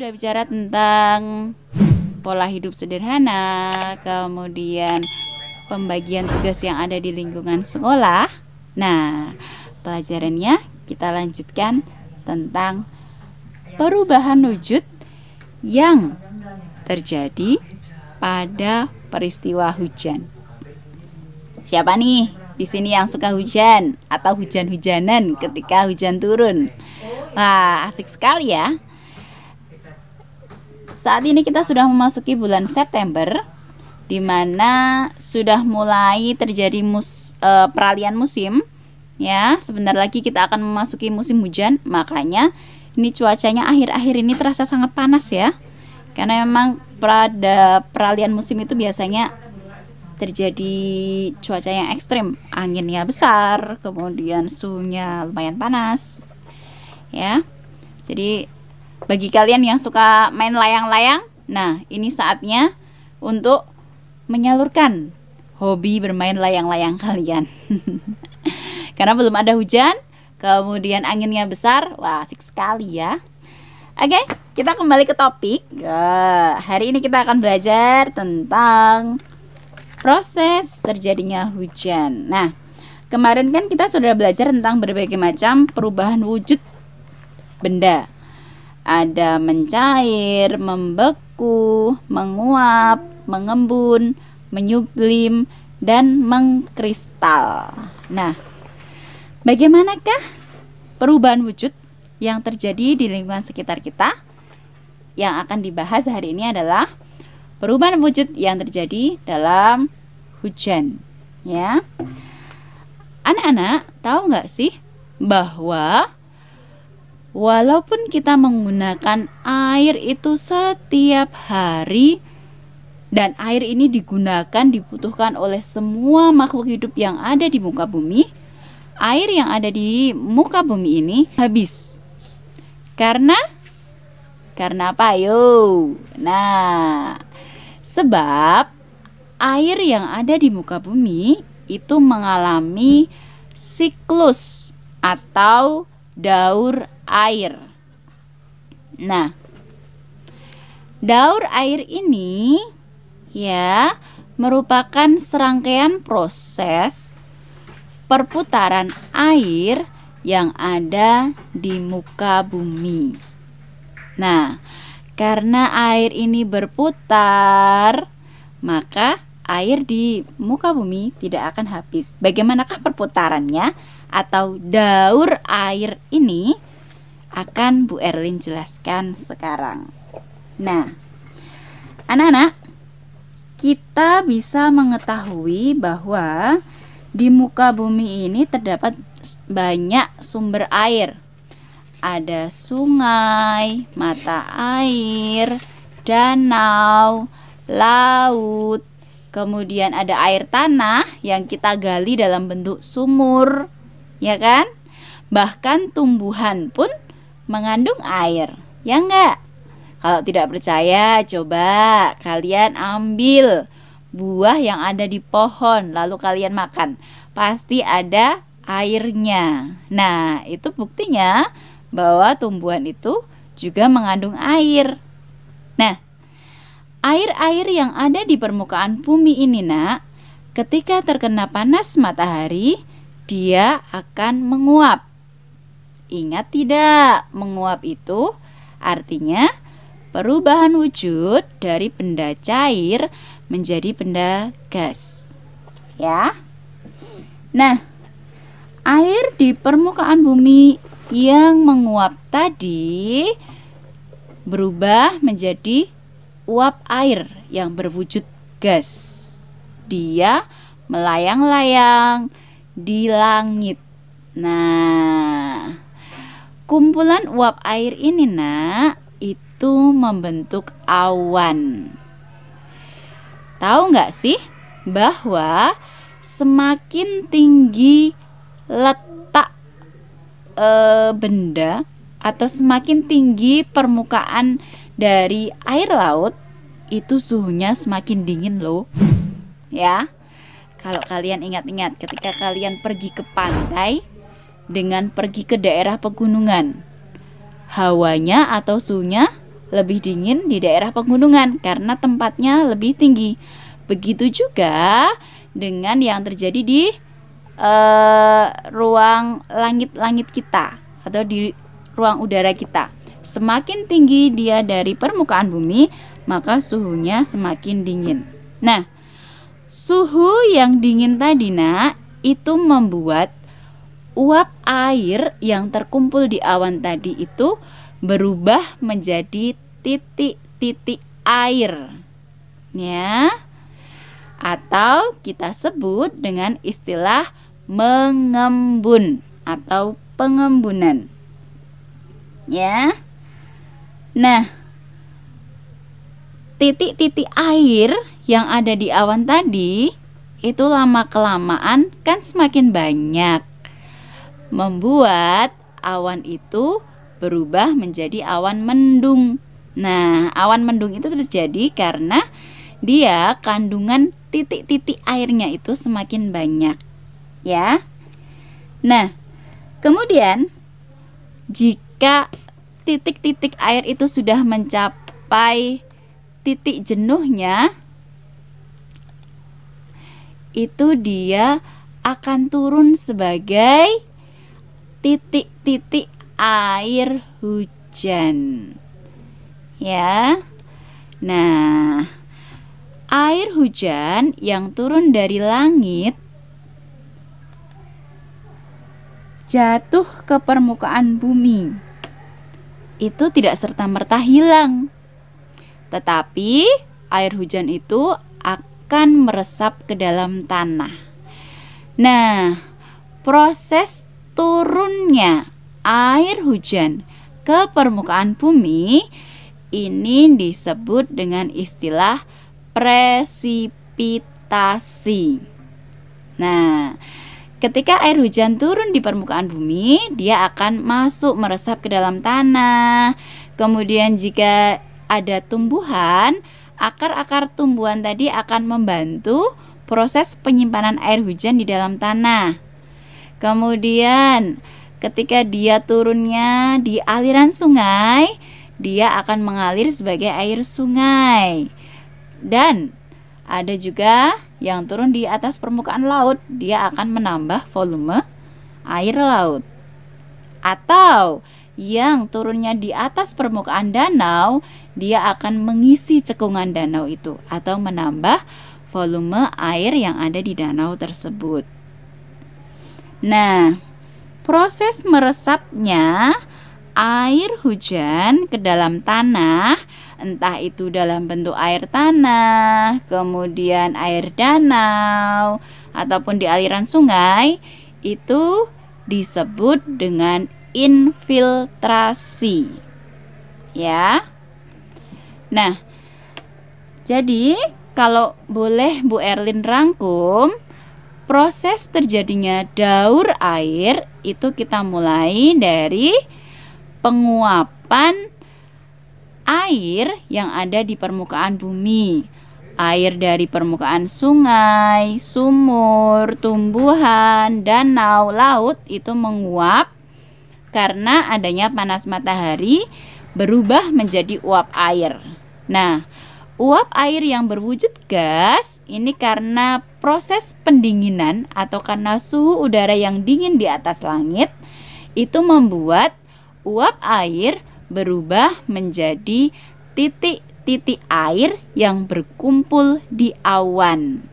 sudah bicara tentang pola hidup sederhana, kemudian pembagian tugas yang ada di lingkungan sekolah. Nah, pelajarannya kita lanjutkan tentang perubahan wujud yang terjadi pada peristiwa hujan. Siapa nih di sini yang suka hujan atau hujan-hujanan ketika hujan turun? Wah, asik sekali ya. Saat ini kita sudah memasuki bulan September, di mana sudah mulai terjadi peralihan musim. Ya, sebentar lagi kita akan memasuki musim hujan. Makanya ini cuacanya akhir-akhir ini terasa sangat panas ya. Karena memang pada peralihan musim itu biasanya terjadi cuaca yang ekstrim, anginnya besar, kemudian suhunya lumayan panas. Ya. Jadi bagi kalian yang suka main layang-layang, nah ini saatnya untuk menyalurkan hobi bermain layang-layang kalian. Karena belum ada hujan, kemudian anginnya besar, wah asik sekali ya. Oke, kita kembali ke topik. Hari ini kita akan belajar tentang proses terjadinya hujan. Nah, kemarin kan kita sudah belajar tentang berbagai macam perubahan wujud benda. Ada mencair, membeku, menguap, mengembun, menyublim, dan mengkristal. Nah, bagaimanakah perubahan wujud yang terjadi di lingkungan sekitar kita? Yang akan dibahas hari ini adalah perubahan wujud yang terjadi dalam hujan. Ya, anak-anak tahu nggak sih bahwa walaupun kita menggunakan air itu setiap hari, dan air ini dibutuhkan oleh semua makhluk hidup yang ada di muka bumi, air yang ada di muka bumi ini habis. Karena apa? Ayo. Nah, sebab air yang ada di muka bumi itu mengalami siklus atau daur air. Nah, daur air ini ya merupakan serangkaian proses perputaran air yang ada di muka bumi. Nah, karena air ini berputar, maka air di muka bumi tidak akan habis. Bagaimanakah perputarannya atau daur air ini? Akan Bu Erlin jelaskan sekarang. Nah, anak-anak, kita bisa mengetahui bahwa di muka bumi ini terdapat banyak sumber air. Ada sungai, mata air, danau, laut, kemudian ada air tanah yang kita gali dalam bentuk sumur, ya kan? Bahkan tumbuhan pun mengandung air, ya enggak? Kalau tidak percaya, coba kalian ambil buah yang ada di pohon, lalu kalian makan. Pasti ada airnya. Nah, itu buktinya bahwa tumbuhan itu juga mengandung air. Nah, air-air yang ada di permukaan bumi ini, nak, ketika terkena panas matahari, dia akan menguap. Ingat tidak, menguap itu artinya perubahan wujud dari benda cair menjadi benda gas. Ya. Nah, air di permukaan bumi yang menguap tadi berubah menjadi uap air yang berwujud gas. Dia melayang-layang di langit. Nah, kumpulan uap air ini, nak, itu membentuk awan. Tahu nggak sih bahwa semakin tinggi letak benda atau semakin tinggi permukaan dari air laut, itu suhunya semakin dingin loh. Ya, kalau kalian ingat-ingat ketika kalian pergi ke pantai dengan pergi ke daerah pegunungan, hawanya atau suhunya lebih dingin di daerah pegunungan karena tempatnya lebih tinggi. Begitu juga dengan yang terjadi di ruang langit kita atau di ruang udara kita. Semakin tinggi dia dari permukaan bumi, maka suhunya semakin dingin. Nah, suhu yang dingin tadi nak, itu membuat uap air yang terkumpul di awan tadi itu berubah menjadi titik-titik air, ya, atau kita sebut dengan istilah mengembun atau pengembunan, ya. Nah, titik-titik air yang ada di awan tadi itu lama-kelamaan kan semakin banyak, membuat awan itu berubah menjadi awan mendung. Nah, awan mendung itu terjadi karena dia kandungan titik-titik airnya itu semakin banyak, ya. Nah, kemudian jika titik-titik air itu sudah mencapai titik jenuhnya, itu dia akan turun sebagai titik-titik air hujan, ya. Nah, air hujan yang turun dari langit jatuh ke permukaan bumi itu tidak serta-merta hilang, tetapi air hujan itu akan meresap ke dalam tanah. Nah, proses turunnya air hujan ke permukaan bumi ini disebut dengan istilah presipitasi. Nah, ketika air hujan turun di permukaan bumi, dia akan masuk meresap ke dalam tanah. Kemudian jika ada tumbuhan, akar-akar tumbuhan tadi akan membantu proses penyimpanan air hujan di dalam tanah. Kemudian ketika dia turunnya di aliran sungai, dia akan mengalir sebagai air sungai. Dan ada juga yang turun di atas permukaan laut, dia akan menambah volume air laut. Atau yang turunnya di atas permukaan danau, dia akan mengisi cekungan danau itu atau menambah volume air yang ada di danau tersebut. Nah, proses meresapnya air hujan ke dalam tanah, entah itu dalam bentuk air tanah, kemudian air danau, ataupun di aliran sungai, itu disebut dengan infiltrasi, ya. Nah, jadi kalau boleh Bu Erlin rangkum, proses terjadinya daur air itu kita mulai dari penguapan air yang ada di permukaan bumi. Air dari permukaan sungai, sumur, tumbuhan, danau, laut itu menguap karena adanya panas matahari berubah menjadi uap air. Nah, uap air yang berwujud gas ini karena proses pendinginan atau karena suhu udara yang dingin di atas langit itu membuat uap air berubah menjadi titik-titik air yang berkumpul di awan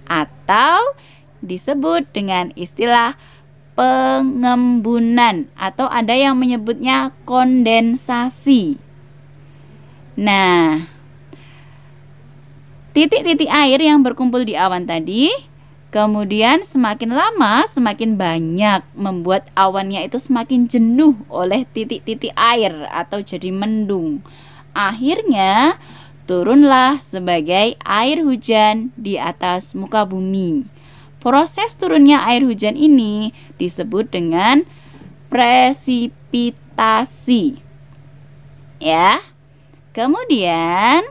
atau disebut dengan istilah pengembunan atau ada yang menyebutnya kondensasi. Nah, titik-titik air yang berkumpul di awan tadi kemudian semakin lama semakin banyak, membuat awannya itu semakin jenuh oleh titik-titik air atau jadi mendung. Akhirnya turunlah sebagai air hujan di atas muka bumi. Proses turunnya air hujan ini disebut dengan presipitasi, ya. Kemudian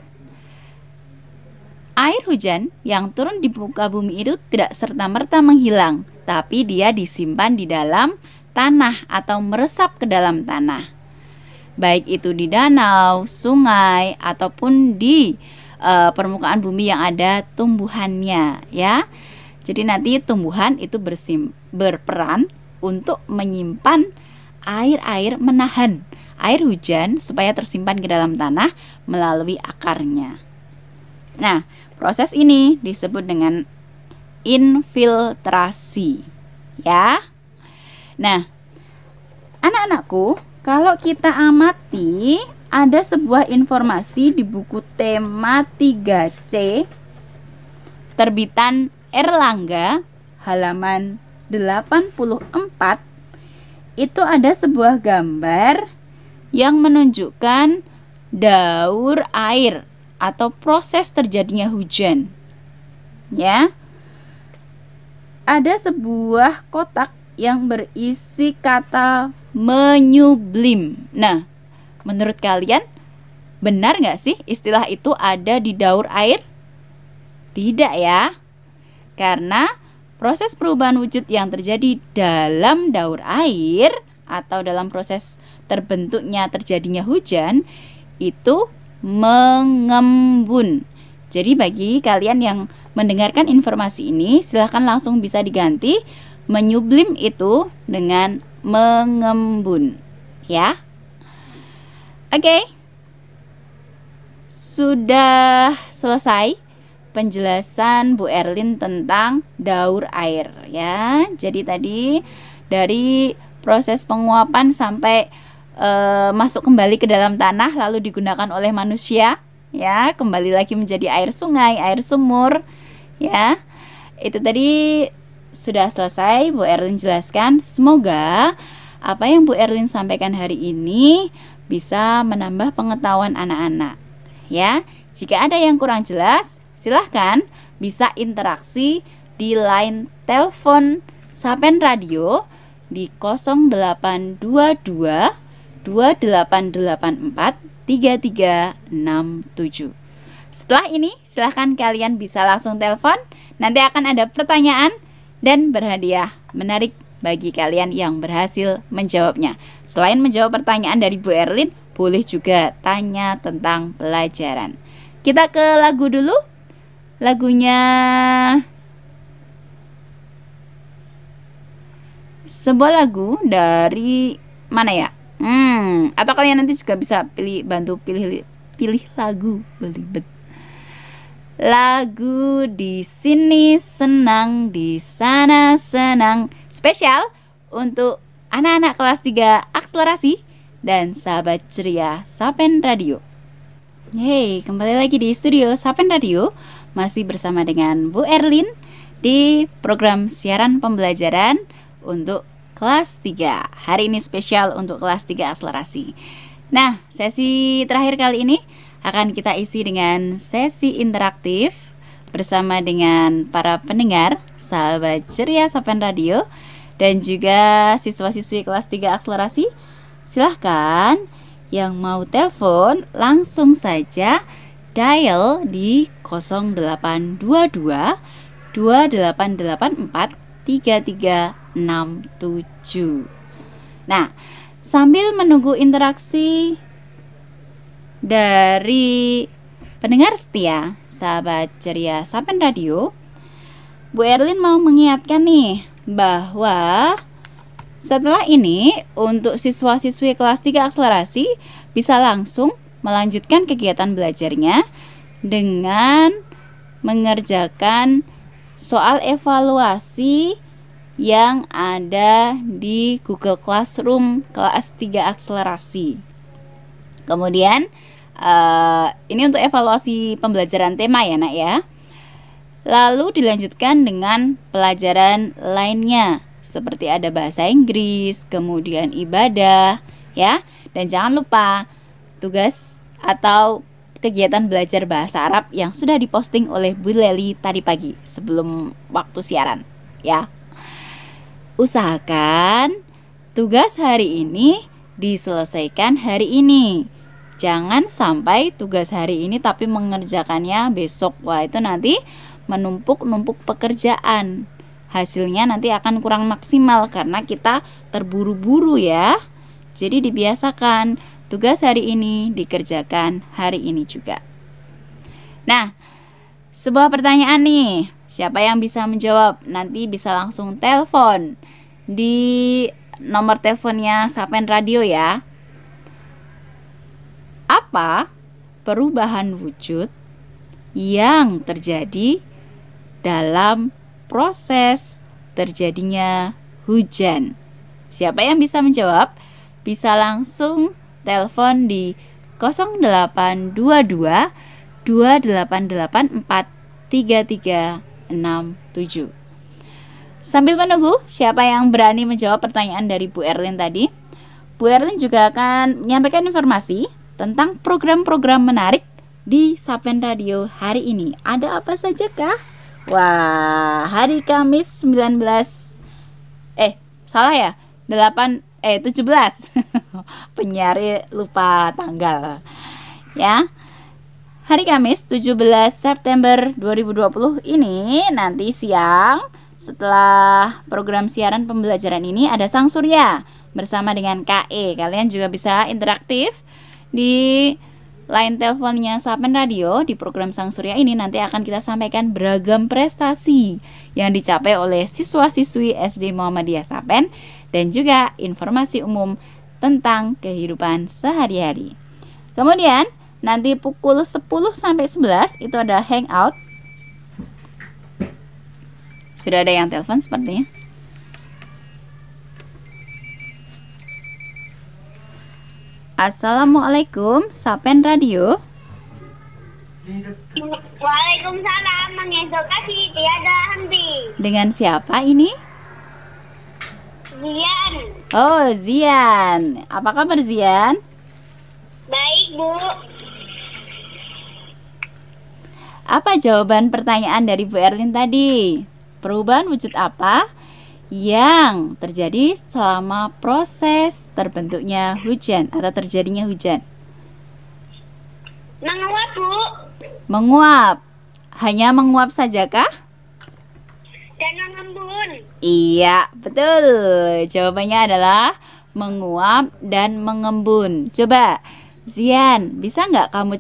air hujan yang turun di muka bumi itu tidak serta-merta menghilang, tapi dia disimpan di dalam tanah atau meresap ke dalam tanah. baik itu di danau, sungai, ataupun di permukaan bumi yang ada tumbuhannya, ya. Jadi nanti tumbuhan itu berperan untuk menyimpan air-air, menahan air hujan supaya tersimpan ke dalam tanah melalui akarnya. Nah, proses ini disebut dengan infiltrasi, ya. Nah, anak-anakku, kalau kita amati ada sebuah informasi di buku tema 3C terbitan Erlangga halaman 84. Itu ada sebuah gambar yang menunjukkan daur air atau proses terjadinya hujan. Ya. Ada sebuah kotak yang berisi kata menyublim. Nah, menurut kalian benar nggak sih istilah itu ada di daur air? Tidak ya, karena proses perubahan wujud yang terjadi dalam daur air atau dalam proses terjadinya hujan itu mengembun. Jadi bagi kalian yang mendengarkan informasi ini, silahkan langsung bisa diganti menyublim itu dengan mengembun, ya. Oke. Sudah selesai penjelasan Bu Erlin tentang daur air, ya. Jadi tadi dari proses penguapan sampai masuk kembali ke dalam tanah lalu digunakan oleh manusia, ya, kembali lagi menjadi air sungai, air sumur, ya. Itu tadi sudah selesai Bu Erlin jelaskan. Semoga apa yang Bu Erlin sampaikan hari ini bisa menambah pengetahuan anak-anak, ya. Jika ada yang kurang jelas, silahkan bisa interaksi di line telepon Sapen Radio di 0822 2884 3367. Setelah ini silahkan kalian bisa langsung telepon. Nanti akan ada pertanyaan dan berhadiah menarik bagi kalian yang berhasil menjawabnya. Selain menjawab pertanyaan dari Bu Erlin, boleh juga tanya tentang pelajaran. Kita ke lagu dulu. Lagunya sebuah lagu dari mana ya? Atau kalian nanti juga bisa bantu pilih lagu. Belibet. Lagu di sini senang, di sana senang. Spesial untuk anak-anak kelas 3 akselerasi dan sahabat ceria Sapen Radio. Hey, kembali lagi di studio Sapen Radio. Masih bersama dengan Bu Erlin di program siaran pembelajaran untuk kelas 3. Hari ini spesial untuk kelas 3 akselerasi. Nah, sesi terakhir kali ini akan kita isi dengan sesi interaktif bersama dengan para pendengar, sahabat ceria Sapen Radio, dan juga siswa-siswi kelas 3 akselerasi. Silahkan yang mau telepon langsung saja dial di 0822 2884 3367. Nah, sambil menunggu interaksi dari pendengar setia sahabat ceria Sapen Radio, Bu Erlin mau mengingatkan nih bahwa setelah ini untuk siswa-siswi kelas 3 akselerasi bisa langsung melanjutkan kegiatan belajarnya dengan mengerjakan soal evaluasi yang ada di Google Classroom kelas 3 akselerasi. Kemudian ini untuk evaluasi pembelajaran tema ya nak ya. Lalu dilanjutkan dengan pelajaran lainnya seperti ada bahasa Inggris, kemudian ibadah ya. Dan jangan lupa tugas atau kegiatan belajar bahasa Arab yang sudah diposting oleh Bu Leli tadi pagi sebelum waktu siaran ya. Usahakan tugas hari ini diselesaikan hari ini. Jangan sampai tugas hari ini tapi mengerjakannya besok. Wah, itu nanti menumpuk-numpuk pekerjaan. Hasilnya nanti akan kurang maksimal karena kita terburu-buru ya. Jadi dibiasakan tugas hari ini dikerjakan hari ini juga. Nah, sebuah pertanyaan nih, siapa yang bisa menjawab? Nanti bisa langsung telepon di nomor teleponnya Sapen Radio ya. Apa perubahan wujud yang terjadi dalam proses terjadinya hujan? Siapa yang bisa menjawab? Bisa langsung telepon di 0822 288 4367. Sambil menunggu siapa yang berani menjawab pertanyaan dari Bu Erlin tadi, Bu Erlin juga akan menyampaikan informasi tentang program-program menarik di Sapen Radio hari ini. Ada apa saja kah? Wah, hari Kamis 17 Penyiar lupa tanggal. Ya. Hari Kamis 17 September 2020 ini nanti siang setelah program siaran pembelajaran ini ada Sang Surya bersama dengan KE. Kalian juga bisa interaktif di line teleponnya Sapen Radio. Di program Sang Surya ini nanti akan kita sampaikan beragam prestasi yang dicapai oleh siswa-siswi SD Muhammadiyah Sapen dan juga informasi umum tentang kehidupan sehari-hari. Kemudian nanti pukul 10 sampai 11 itu ada hangout. Sudah ada yang telepon sepertinya. Assalamualaikum, Sapen Radio. Waalaikumsalam, mengedukasi tiada henti. Dengan siapa ini? Zian. Oh, Zian. Apa kabar Zian? Baik, Bu. Apa jawaban pertanyaan dari Bu Erlin tadi? Perubahan wujud apa yang terjadi selama proses terbentuknya hujan atau terjadinya hujan? Menguap, Bu. Menguap. Hanya menguap sajakah? Dan mengembun. Iya, betul. Jawabannya adalah menguap dan mengembun. Coba, Zian, bisa nggak kamu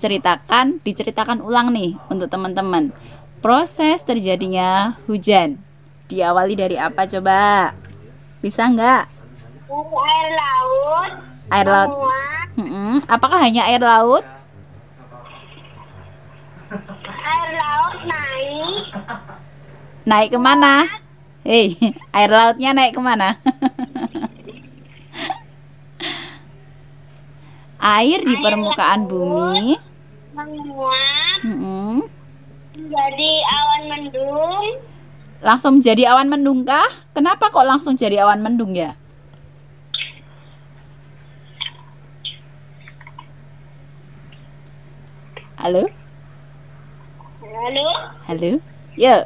diceritakan ulang nih untuk teman-teman. Proses terjadinya hujan diawali dari apa coba? Bisa nggak? Dari air laut. Air laut. Apakah hanya air laut? Air laut naik. Naik kemana? Hei, air lautnya naik kemana? Air di permukaan bumi menguap. Menjadi awan mendung. Langsung jadi awan mendung kah? Kenapa kok langsung jadi awan mendung ya? Halo? Halo. Halo? Yuk.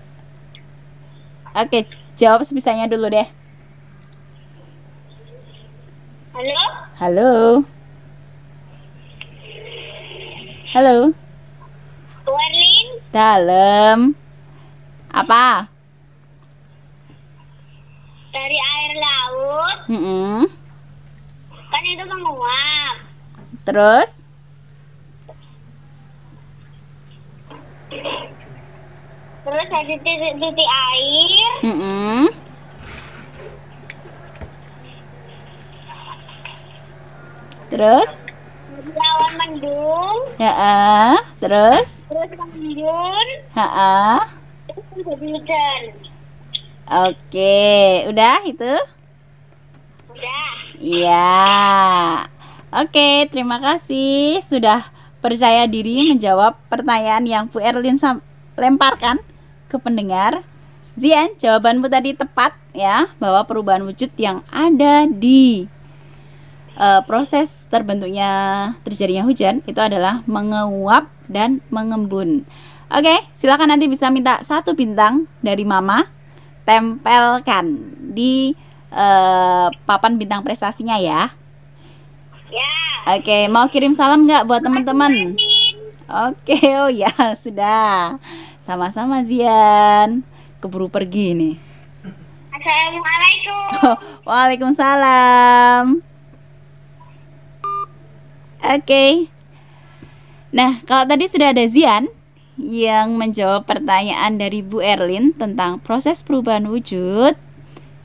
Oke, jawab sebisanya dulu deh. Halo. Halo? Halo? Bu Erlin. Dalam. Apa? Dari air laut. Kan itu menguap. Terus? Terus ada titik air. Terus? Jadi awan mendung. Terus? Terus mengembun. Terus menjadi hujan. Oke, udah itu? Udah. Iya. Oke, terima kasih sudah percaya diri menjawab pertanyaan yang Bu Erlin lemparkan ke pendengar. Zian, jawabanmu tadi tepat ya, bahwa perubahan wujud yang ada di proses terjadinya hujan itu adalah menguap dan mengembun. Oke, silakan nanti bisa minta 1 bintang dari Mama, tempelkan di papan bintang prestasinya ya. Ya. Oke, mau kirim salam nggak buat teman-teman? Oke, oh ya sudah. Sama-sama Zian. Keburu pergi nih. Assalamualaikum. Waalaikumsalam. Oke. Nah, kalau tadi sudah ada Zian yang menjawab pertanyaan dari Bu Erlin tentang proses perubahan wujud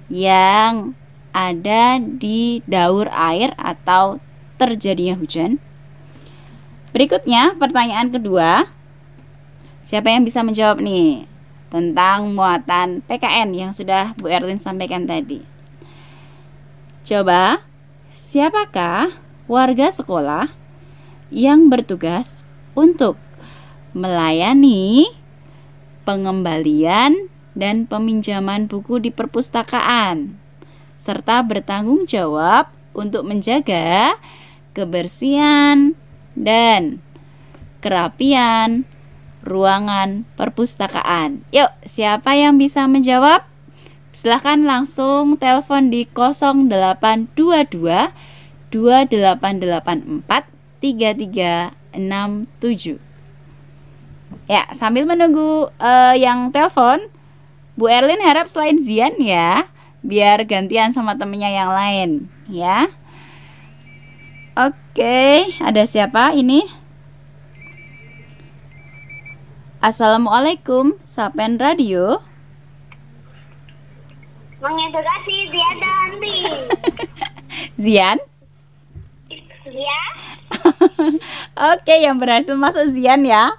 yang ada di daur air atau terjadinya hujan. Berikutnya pertanyaan kedua. Siapa yang bisa menjawab nih tentang muatan PKN yang sudah Bu Erlin sampaikan tadi? Coba, siapakah warga sekolah yang bertugas untuk melayani pengembalian dan peminjaman buku di perpustakaan, serta bertanggung jawab untuk menjaga kebersihan dan kerapian ruangan perpustakaan? Yuk, siapa yang bisa menjawab? Silahkan langsung telepon di 0822 2884 3367. Ya, sambil menunggu yang telepon, Bu Erlin harap selain Zian ya, biar gantian sama temennya yang lain ya. Oke, ada siapa ini? Assalamualaikum, Sapen Radio. Mengedukasi Zian Danti. Zian? Ya. Oke, yang berhasil masuk Zian ya.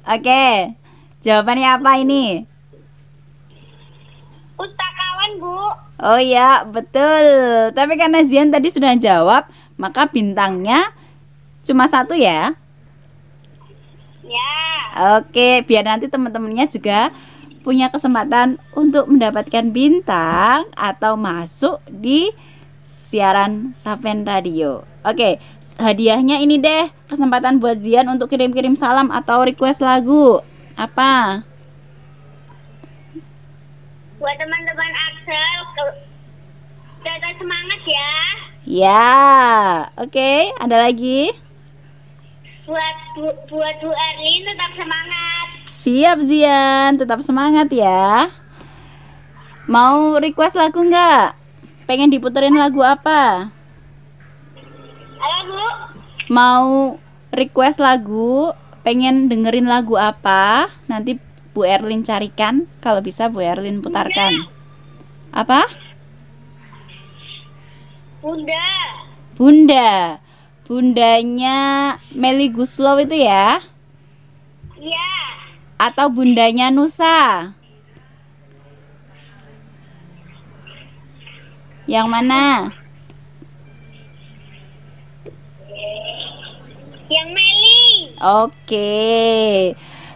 Oke, jawabannya apa ini? Pustakawan, Bu. Oh ya, betul. Tapi karena Zian tadi sudah jawab, maka bintangnya cuma 1 ya. Ya. Oke, biar nanti teman-temannya juga punya kesempatan untuk mendapatkan bintang atau masuk di siaran Sapen Radio. Oke, hadiahnya ini deh, kesempatan buat Zian untuk kirim-kirim salam atau request lagu. Apa? Buat teman-teman Axel, tetap semangat ya. Ya, oke, ada lagi? Buat Bu Erlin tetap semangat. Siap Zian, tetap semangat ya. Mau request lagu nggak? Pengen diputerin lagu apa? Halo, Bu. Mau request lagu? Pengen dengerin lagu apa? Nanti Bu Erlin carikan. Kalau bisa Bu Erlin putarkan. Apa? Bunda. Bunda. Bundanya Melly Guslow itu ya? Iya. Atau bundanya Nusa? Yang mana? Yang Meli. Oke.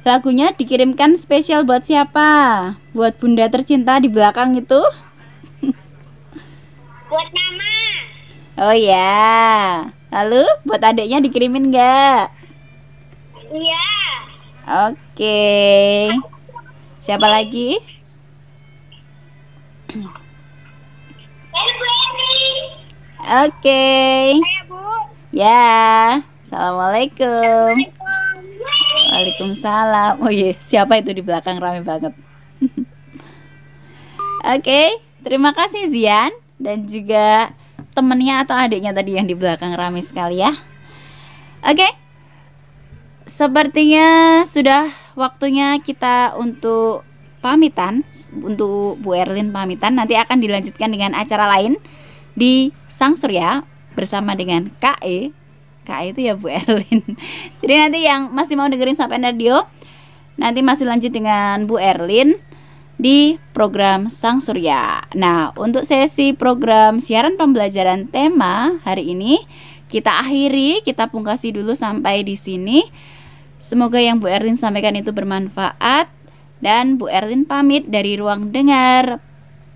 Lagunya dikirimkan spesial buat siapa? Buat bunda tercinta di belakang itu? Buat Mama. Oh ya. Lalu buat adiknya dikirimin nggak? Iya. Oke. Siapa lagi? Halo, Bu Erlin. Oke. Saya, Bu. Ya. Assalamualaikum. Assalamualaikum. Waalaikumsalam. Oh iya, siapa itu di belakang, rame banget. Oke, terima kasih Zian dan juga temennya atau adiknya tadi yang di belakang rame sekali ya. Oke, sepertinya sudah waktunya kita untuk pamitan, untuk Bu Erlin pamitan. Nanti akan dilanjutkan dengan acara lain di Sang Surya bersama dengan KE. KE itu ya Bu Erlin. Jadi nanti yang masih mau dengerin Sapen Radio, nanti masih lanjut dengan Bu Erlin di program Sang Surya. Nah, untuk sesi program siaran pembelajaran tema hari ini kita akhiri, kita pungkasi dulu sampai di sini. Semoga yang Bu Erlin sampaikan itu bermanfaat dan Bu Erlin pamit dari ruang dengar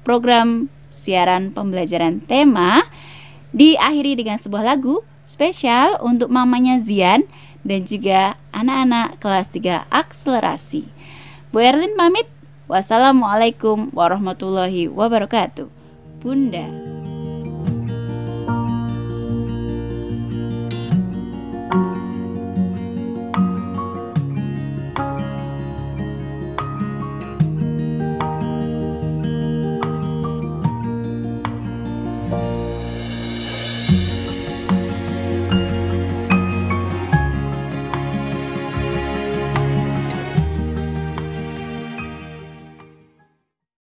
program siaran pembelajaran tema, diakhiri dengan sebuah lagu spesial untuk mamanya Zian dan juga anak-anak kelas 3 akselerasi. Bu Erlin pamit. Wassalamualaikum warahmatullahi wabarakatuh. Bunda.